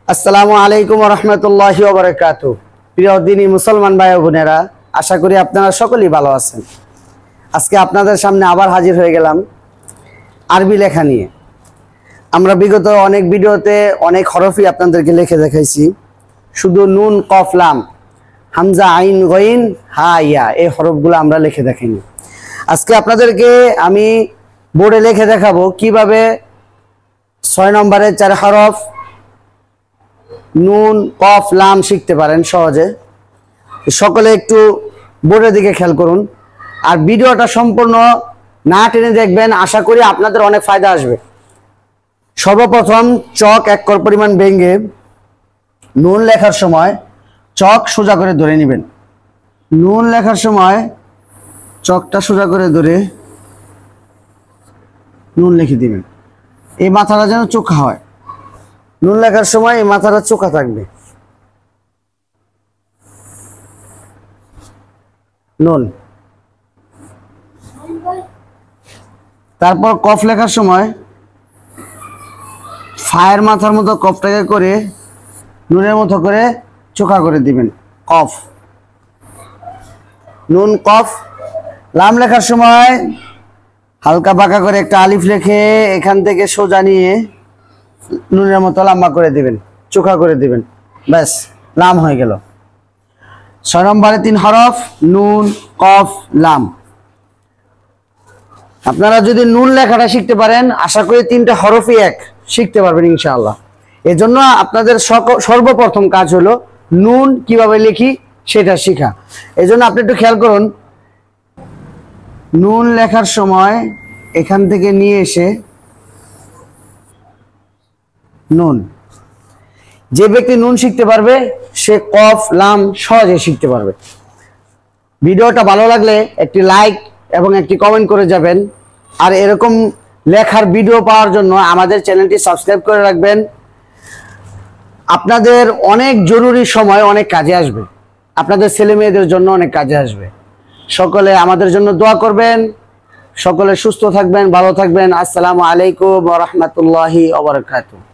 আসসালামু আলাইকুম ওয়া রাহমাতুল্লাহি ওয়া বারাকাতুহু। প্রিয় দিনী মুসলমান ভাই ও বোনেরা, আশা করি আপনারা সকলেই ভালো আছেন। আজকে আপনাদের সামনে আবার হাজির হয়ে গেলাম আরবি লেখা নিয়ে। আমরা বিগত অনেক ভিডিওতে অনেক হরফই আপনাদেরকে লিখে দেখাইছি, শুধু নুন কফ লাম হামজা আইন গইন হা ইয়া এই হরফগুলো আমরা লিখে দেখাইনি। আজকে আপনাদেরকে আমি বোর্ডে লিখে দেখাবো কিভাবে 6 নম্বরের 4 হরফ নুন কফ লাম শিখতে পারেন সহজে। সকলে একটু বোর্ডের দিকে খেয়াল করুন আর ভিডিওটা সম্পূর্ণ না টেনে দেখবেন, আশা করি আপনাদের অনেক ফায়দা আসবে। সর্বপ্রথম চক 1 কর পরিমাণ ভেঙে নুন লেখার সময় চক সোজা করে ধরে নেবেন। নুন লেখার সময় চকটা সোজা করে ধরে নুন লিখে দিবেন। এই মাথাটা যেন চোখা হয়। নুন লেখার সময় এই মাথাটা চোখা থাকবে। নুন। তারপর কফ লেখার সময় ফায়ের মাথার মতো কফটাকে করে নুনের মতো করে চোখা করে দিবেন। কফ, নুন কফ। লাম লেখার সময় হালকা বাঁকা করে একটা আলিফ লিখে এখান থেকে সোজা নিয়ে নুনের মতো লম্বা করে দিবেন, চোখা করে দিবেন, ব্যাস লাম হয়ে গেল। 6 নম্বরে 3 হরফ নুন কফ লাম। আপনারা যদি নুন লেখাটা শিখতে পারেন, আশা করি 3টা হরফই এক শিখতে পারবেন ইনশাআল্লাহ। এজন্য আপনাদের সর্বপ্রথম কাজ হলো নুন কিভাবে লিখি সেটা শেখা। এজন্য আপনি একটু খেয়াল করুন, নুন লেখার সময় এখান থেকে নিয়ে এসে নুন। যে ব্যক্তি নুন শিখতে পারবে সে কফ লাম সহজে শিখতে পারবে। ভিডিওটা ভালো লাগলে একটি লাইক এবং একটি কমেন্ট করে যাবেন। আর এরকম লেখার ভিডিও পাওয়ার জন্য আমাদের চ্যানেলটি সাবস্ক্রাইব করে রাখবেন। আপনাদের অনেক জরুরি সময় অনেক কাজে আসবে, আপনাদের ছেলে মেয়েদের জন্য অনেক কাজে আসবে। সকলে আমাদের জন্য দোয়া করবেন। সকলে সুস্থ থাকবেন, ভালো থাকবেন। আসসালামু আলাইকুম ওয়া রাহমাতুল্লাহি ওয়া বারাকাতুহু।